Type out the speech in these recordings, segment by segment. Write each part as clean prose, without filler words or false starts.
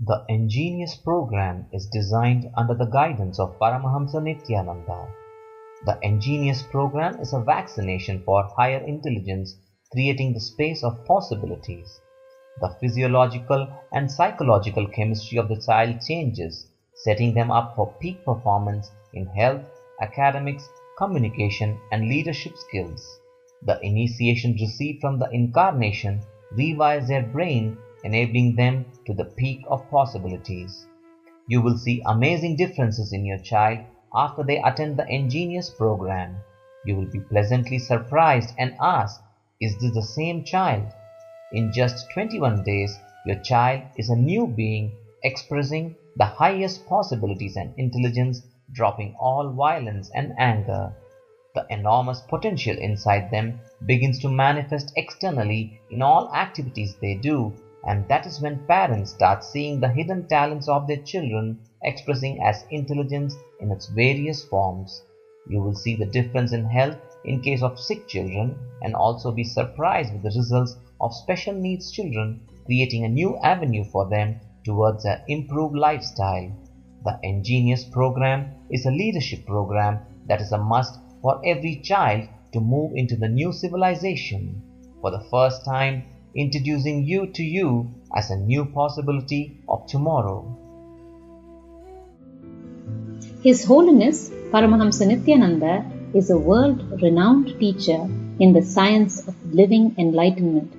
The Ingenious program is designed under the guidance of Paramahamsa Nityananda. The Ingenious program is a vaccination for higher intelligence, creating the space of possibilities. The physiological and psychological chemistry of the child changes, setting them up for peak performance in health, academics, communication, and leadership skills. The initiation received from the incarnation rewires their brain, enabling them to the peak of possibilities. You will see amazing differences in your child after they attend the Ingenious program. You will be pleasantly surprised and ask, is this the same child? In just 21 days, your child is a new being expressing the highest possibilities and intelligence, dropping all violence and anger. The enormous potential inside them begins to manifest externally in all activities they do, and that is when parents start seeing the hidden talents of their children expressing as intelligence in its various forms. You will see the difference in health in case of sick children and also be surprised with the results of special needs children, creating a new avenue for them towards an improved lifestyle. The Ingenious program is a leadership program that is a must for every child to move into the new civilization. For the first time, introducing you as a new possibility of tomorrow. His Holiness Paramahamsa Nityananda is a world-renowned teacher in the science of living enlightenment.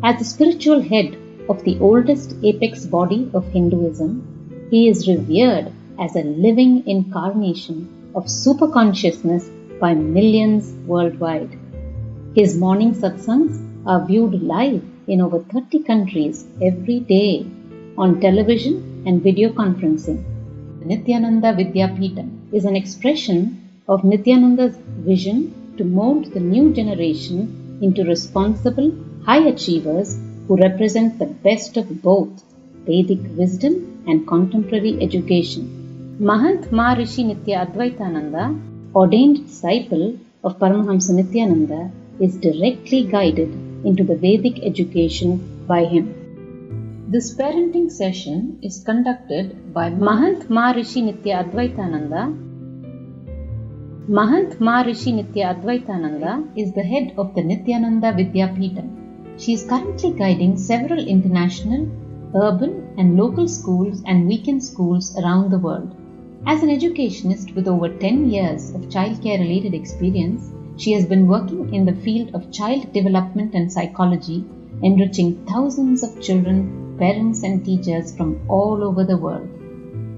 As the spiritual head of the oldest apex body of Hinduism, he is revered as a living incarnation of superconsciousness by millions worldwide. His morning satsangs are viewed live in over 30 countries every day on television and video conferencing. Nityananda Vidyapeetham is an expression of Nityananda's vision to mold the new generation into responsible high achievers who represent the best of both Vedic wisdom and contemporary education. Mahant Maharishi Nitya Advaitananda, ordained disciple of Paramahamsa Nityananda, is directly guided into the Vedic education by him. This parenting session is conducted by Mahant Maharishi Nitya Advaitananda. Mahant Maharishi Nitya Advaitananda is the head of the Nityananda Vidyapeetham. She is currently guiding several international, urban and local schools and weekend schools around the world. As an educationist with over 10 years of childcare related experience, she has been working in the field of child development and psychology, enriching thousands of children, parents and teachers from all over the world.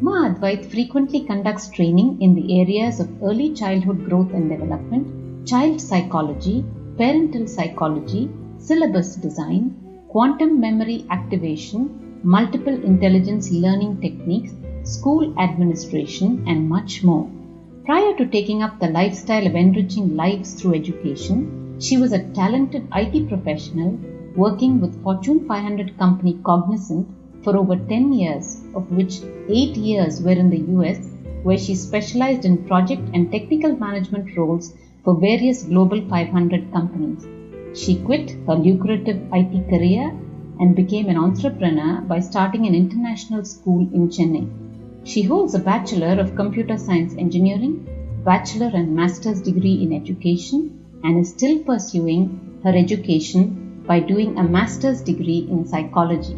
Ma Advait frequently conducts training in the areas of early childhood growth and development, child psychology, parental psychology, syllabus design, quantum memory activation, multiple intelligence learning techniques, school administration, and much more. Prior to taking up the lifestyle of enriching lives through education, she was a talented IT professional working with Fortune 500 company Cognizant for over 10 years, of which 8 years were in the US, where she specialized in project and technical management roles for various Global 500 companies. She quit her lucrative IT career and became an entrepreneur by starting an international school in Chennai. She holds a Bachelor of Computer Science Engineering, Bachelor and Master's degree in Education, and is still pursuing her education by doing a Master's degree in Psychology.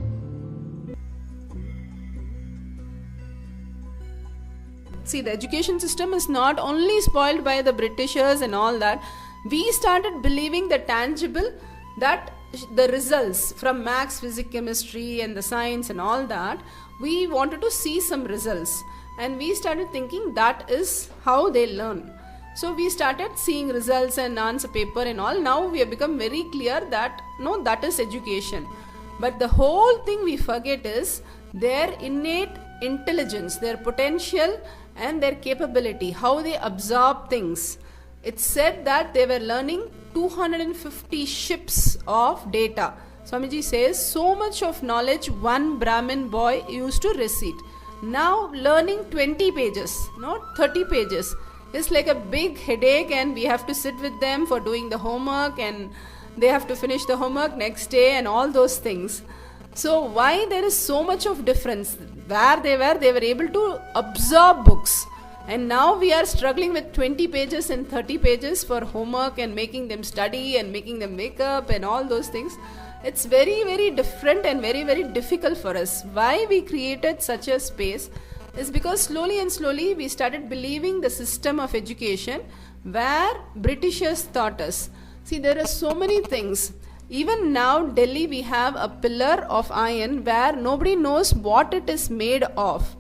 See, the education system is not only spoiled by the Britishers and all that. We started believing the tangible, that the results from maths, physics, chemistry and the science and all that, we wanted to see some results, and we started thinking that is how they learn. So we started seeing results and answer paper and all. Now we have become very clear that no, that is education. But the whole thing we forget is their innate intelligence, their potential and their capability, how they absorb things. It's said that they were learning 250 ships of data. Swamiji says so much of knowledge one Brahmin boy used to recite. Now learning 20 pages, not 30 pages. It's like a big headache, and we have to sit with them for doing the homework, and they have to finish the homework next day and all those things. So why there is so much of difference? Where they were able to absorb books. And now we are struggling with 20 pages and 30 pages for homework and making them study and making them wake up and all those things. It's very, very different and very, very difficult for us. Why we created such a space is because slowly and slowly we started believing the system of education where Britishers taught us. See, there are so many things. Even now, Delhi, we have a pillar of iron where nobody knows what it is made of.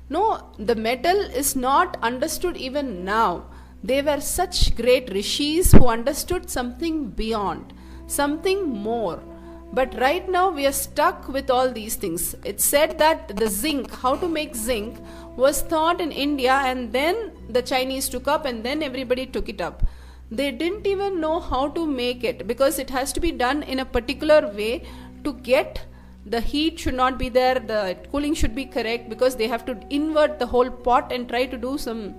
No, the metal is not understood even now. They were such great rishis who understood something beyond, something more. But right now we are stuck with all these things. It's said that the zinc, how to make zinc, was taught in India and then the Chinese took up and then everybody took it up. They didn't even know how to make it because it has to be done in a particular way to get the heat should not be there, the cooling should be correct because they have to invert the whole pot and try to do some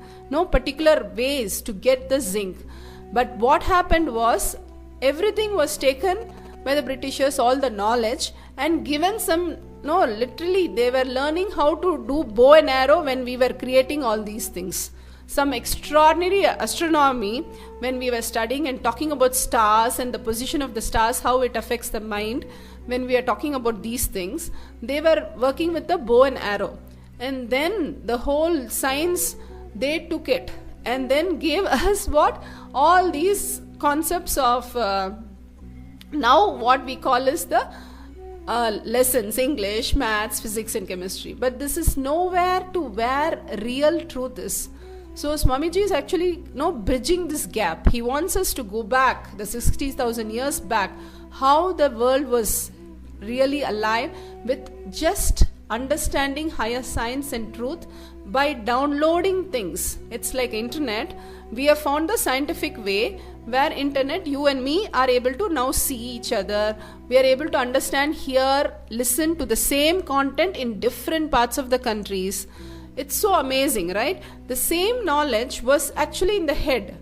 particular ways to get the zinc. But what happened was everything was taken by the Britishers, all the knowledge, and given some, literally they were learning how to do bow and arrow when we were creating all these things. Some extraordinary astronomy when we were studying and talking about stars and the position of the stars, how it affects the mind. When we are talking about these things, they were working with the bow and arrow. And then the whole science, they took it and then gave us what? All these concepts of now what we call is the lessons, English, maths, physics and chemistry. But this is nowhere to where real truth is. So Swamiji is actually bridging this gap. He wants us to go back, the 60,000 years back, how the world was really alive with just understanding higher science and truth by downloading things. It's like internet. We have found the scientific way where internet, you and me are able to now see each other. We are able to understand, hear, listen to the same content in different parts of the countries. It's so amazing, right? The same knowledge was actually in the head.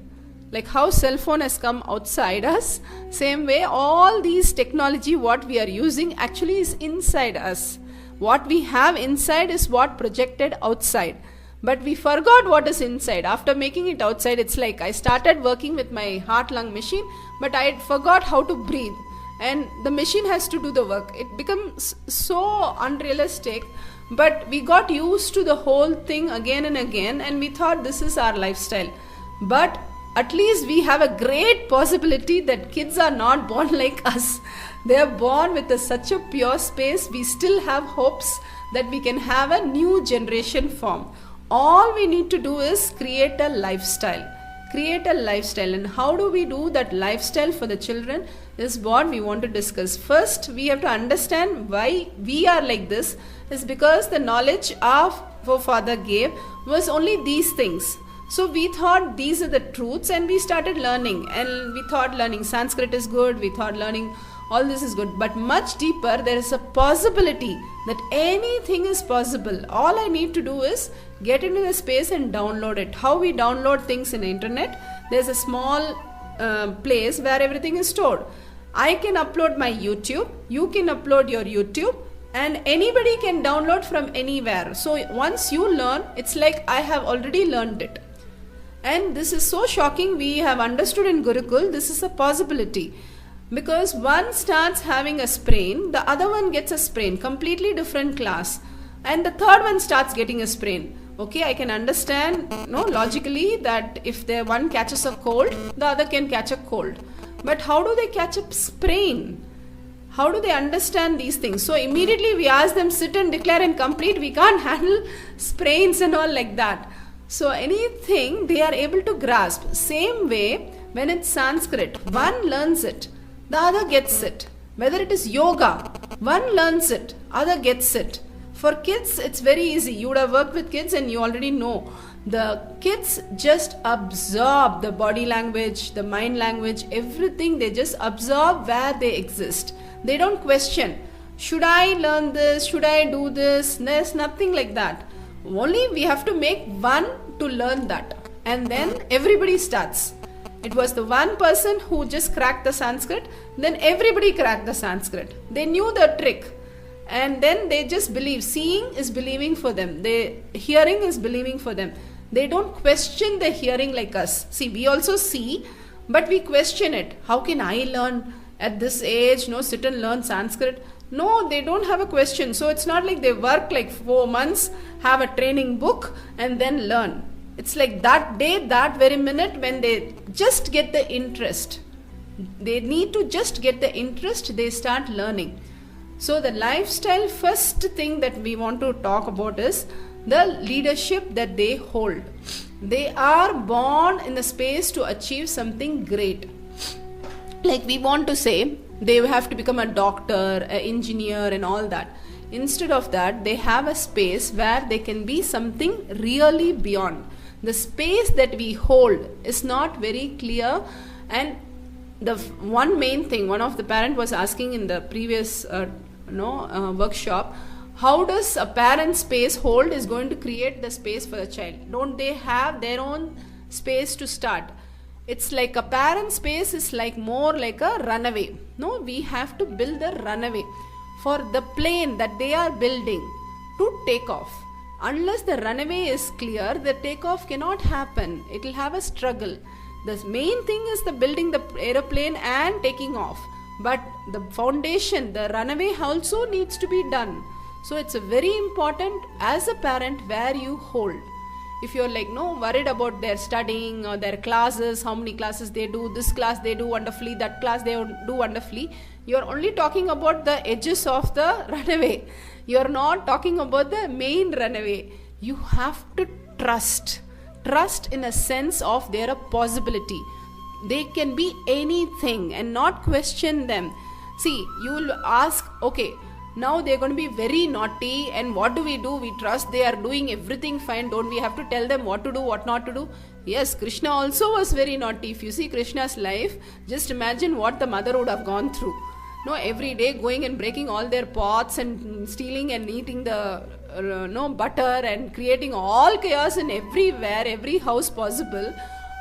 Like how cell phone has come outside us, same way all these technology what we are using actually is inside us. What we have inside is what projected outside. But we forgot what is inside. After making it outside, it's like I started working with my heart-lung machine, but I forgot how to breathe. And the machine has to do the work. It becomes so unrealistic, but we got used to the whole thing again and again, and we thought this is our lifestyle. But at least we have a great possibility that kids are not born like us. They are born with such a pure space. We still have hopes that we can have a new generation form. All we need to do is create a lifestyle. And how do we do that lifestyle for the children is what we want to discuss. First, we have to understand why we are like this is because the knowledge our forefather gave was only these things. So we thought these are the truths and we started learning, and we thought learning Sanskrit is good, we thought learning all this is good, but much deeper there is a possibility that anything is possible. All I need to do is get into the space and download it. How we download things in the internet, there's a small place where everything is stored. I can upload my YouTube, you can upload your YouTube, and anybody can download from anywhere. So once you learn, it's like I have already learned it. And this is so shocking. We have understood in Gurukul this is a possibility, because one starts having a sprain, the other one gets a sprain, completely different class, and the third one starts getting a sprain. Okay, I can understand logically that if the one catches a cold, the other can catch a cold. But how do they catch a sprain? How do they understand these things? So immediately we ask them, sit and declare and complete. We can't handle sprains and all like that. So anything they are able to grasp. Same way, when it's Sanskrit, one learns it, the other gets it. Whether it is yoga, one learns it, other gets it. For kids, it's very easy. You would have worked with kids and you already know. The kids just absorb the body language, the mind language, everything. They just absorb where they exist. They don't question, should I learn this? Should I do this? There's nothing like that. Only we have to make one to learn that. And then everybody starts. It was the one person who just cracked the Sanskrit. Then everybody cracked the Sanskrit. They knew the trick. and then they just believe. Seeing is believing for them, hearing is believing for them. They don't question the hearing like us. See, we also see, but we question it. How can I learn at this age? Sit and learn Sanskrit. No, they don't have a question. So it's not like they work like 4 months, have a training book, and then learn. It's like that day, that very minute, when they just get the interest. They need to just get the interest, they start learning. So the lifestyle, first thing that we want to talk about is the leadership that they hold. They are born in the space to achieve something great. Like we want to say, they have to become a doctor, an engineer and all that. Instead of that, they have a space where they can be something really beyond. The space that we hold is not very clear, and the one main thing, one of the parent was asking in the previous workshop, how does a parent space hold is going to create the space for the child? Don't they have their own space to start? It's like a parent space is like more like a runaway. No, we have to build the runaway for the plane that they are building to take off. Unless the runaway is clear, the takeoff cannot happen. It will have a struggle. The main thing is the building the aeroplane and taking off. But the foundation, the runaway also needs to be done. So it's a very important as a parent where you hold. If you're like worried about their studying or their classes, how many classes they do, this class they do wonderfully, that class they do wonderfully, you're only talking about the edges of the runaway. You're not talking about the main runaway. You have to trust in a sense of their possibility. They can be anything and not question them. See, you will ask, okay, now they're going to be very naughty, and what do? We trust they are doing everything fine. Don't we have to tell them what to do, what not to do? Yes, Krishna also was very naughty. If you see Krishna's life, just imagine what the mother would have gone through. Every day going and breaking all their pots and stealing and eating the butter and creating all chaos in everywhere, every house possible.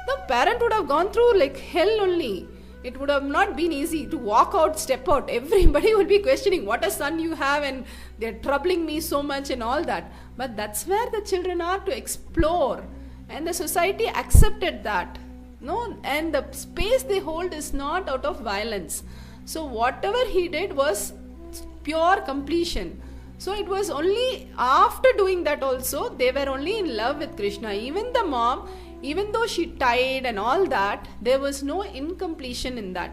The parent would have gone through like hell only. It would have not been easy to walk out, step out. Everybody would be questioning, what a son you have, and they're troubling me so much and all that. But that's where the children are to explore. And the society accepted that. And the space they hold is not out of violence. So whatever he did was pure completion. So it was only after doing that also, they were only in love with Krishna. Even the mom, even though she tied and all that, there was no incompletion in that.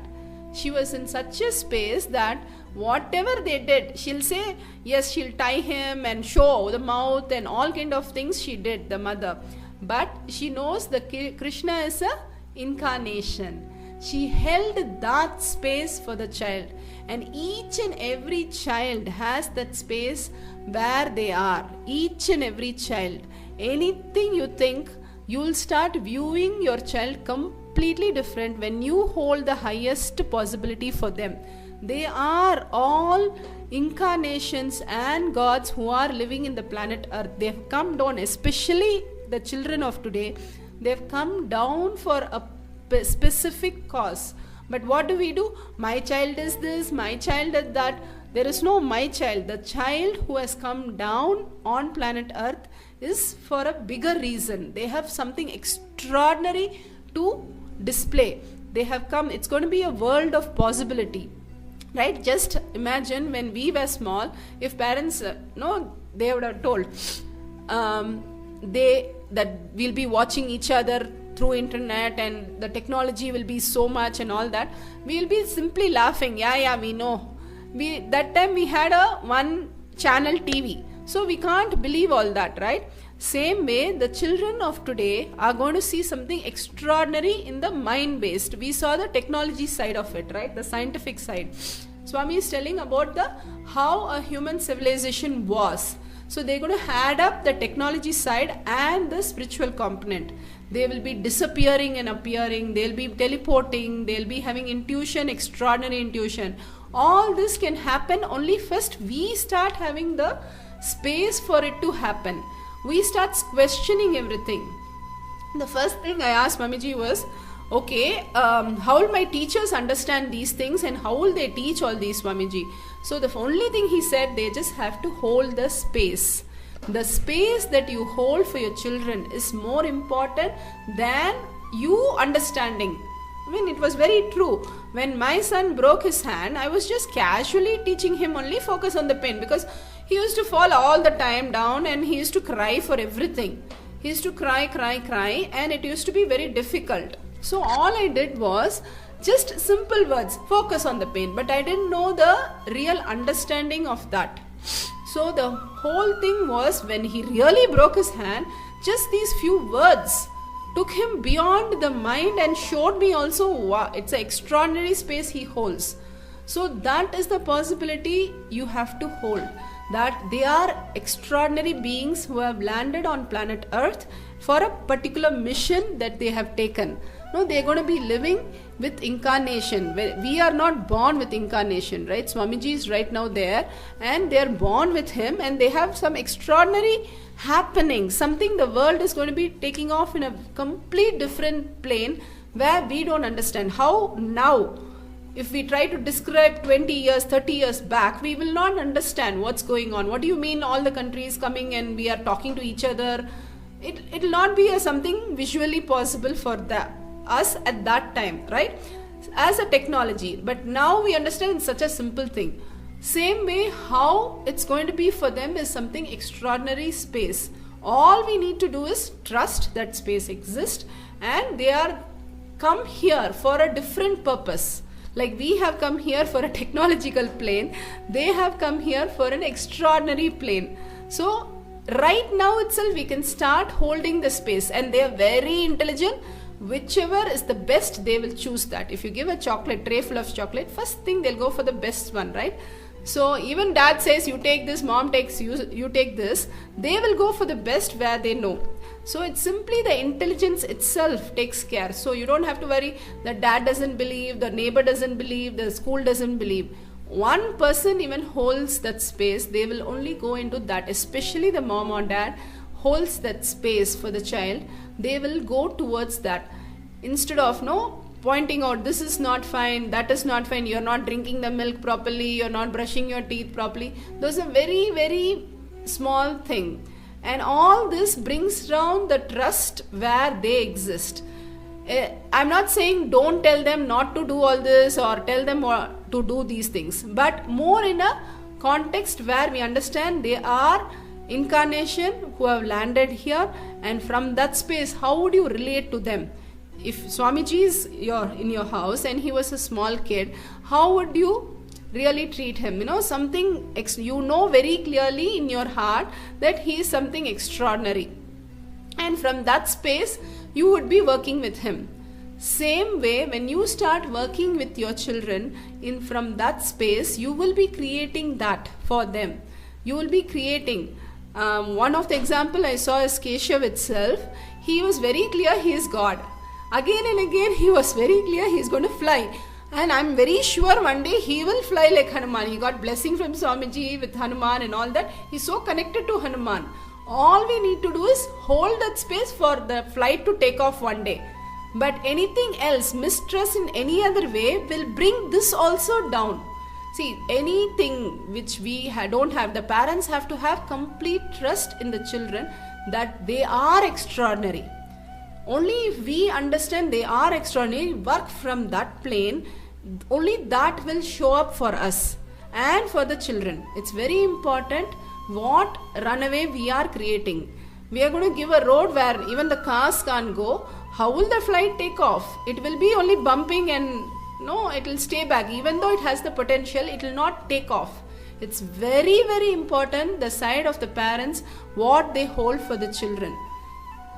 She was in such a space that whatever they did, she'll say, yes, she'll tie him and show the mouth and all kind of things she did, the mother. But she knows that Krishna is a incarnation. She held that space for the child. And each and every child has that space where they are. Each and every child. Anything you think, you will start viewing your child completely different when you hold the highest possibility for them. They are all incarnations and gods who are living in the planet Earth. They have come down, especially the children of today. They have come down for a specific cause. But what do? My child is this, my child is that. There is no my child. The child who has come down on planet Earth is for a bigger reason. They have something extraordinary to display. They have come, it's going to be a world of possibility. Right? Just imagine when we were small, if parents, they would have told, that we'll be watching each other through internet and the technology will be so much and all that, we'll be simply laughing. Yeah, we know. That time we had a one channel TV. So we can't believe all that, right? Same way, the children of today are going to see something extraordinary in the mind-based. We saw the technology side of it, right? The scientific side. Swami is telling about how a human civilization was. So they're going to add up the technology side and the spiritual component. They will be disappearing and appearing. They'll be teleporting. They'll be having intuition, extraordinary intuition. All this can happen only first we start having the space for it to happen. We start questioning everything. The first thing I asked Mamiji was, okay, how will my teachers understand these things and how will they teach all these, Swamiji? So the only thing he said, they just have to hold the space. The space that you hold for your children is more important than you understanding. I mean, it was very true. When my son broke his hand, I was just casually teaching him only focus on the pen, because he used to fall all the time down and he used to cry for everything. He used to cry, and it used to be very difficult. So all I did was just simple words, focus on the pen, but I didn't know the real understanding of that. So the whole thing was, when he really broke his hand, just these few words took him beyond the mind and showed me also, wow, it's an extraordinary space he holds. So that is the possibility you have to hold, that they are extraordinary beings who have landed on planet Earth for a particular mission that they have taken. No, they are going to be living with incarnation. We are not born with incarnation, right? Swamiji is right now there and they are born with him, and they have some extraordinary happening, something the world is going to be taking off in a complete different plane where we don't understand. How now, if we try to describe 20 years, 30 years back, we will not understand what's going on. What do you mean all the countries coming and we are talking to each other? It will not be something visually possible for us at that time, right? As a technology. But now we understand it's such a simple thing. Same way, how it's going to be for them is something extraordinary space. All we need to do is trust that space exists, and they are come here for a different purpose. Like we have come here for a technological plane, they have come here for an extraordinary plane. So right now itself we can start holding the space, and they are very intelligent. Whichever is the best, they will choose that. If you give a chocolate, tray full of chocolate, first thing they'll go for the best one, right? So even dad says you take this, mom takes you take this, they will go for the best where they know. So it's simply the intelligence itself takes care. So you don't have to worry that dad doesn't believe, the neighbor doesn't believe, the school doesn't believe. One person even holds that space, they will only go into that, especially the mom or dad holds that space for the child, they will go towards that. Instead of pointing out this is not fine, that is not fine, you're not drinking the milk properly, you're not brushing your teeth properly. Those are very, very small thing. And all this brings down the trust where they exist. I'm not saying don't tell them not to do all this or tell them to do these things, but more in a context where we understand they are incarnation who have landed here, and from that space, how would you relate to them? If Swamiji is in your house and he was a small kid, how would you really treat him? Something very clearly in your heart that he is something extraordinary, and from that space you would be working with him. Same way, when you start working with your children from that space, you will be creating that for them. You will be creating. One of the example I saw is Keshav itself. He was very clear he is God. Again and again he was very clear he is going to fly. And I'm very sure one day he will fly like Hanuman. He got blessing from Swamiji with Hanuman and all that. He's so connected to Hanuman. All we need to do is hold that space for the flight to take off one day. But anything else, mistrust in any other way, will bring this also down. See, anything which we don't have, the parents have to have complete trust in the children that they are extraordinary. Only if we understand they are extraordinary, work from that plane, only that will show up for us and for the children. It's very important what runaway we are creating. We are going to give a road where even the cars can't go. How will the flight take off? It will be only bumping and it will stay back. Even though it has the potential, it will not take off. It's very, very important the side of the parents, what they hold for the children.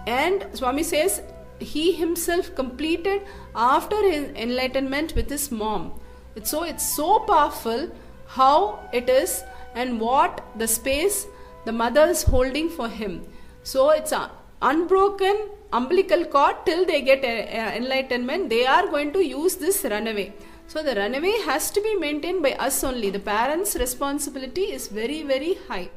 And Swami says he himself completed after his enlightenment with his mom. It's so powerful how it is and what the space the mother is holding for him. So it's an unbroken umbilical cord till they get enlightenment. They are going to use this runaway. So the runaway has to be maintained by us only. The parents' responsibility is very, very high.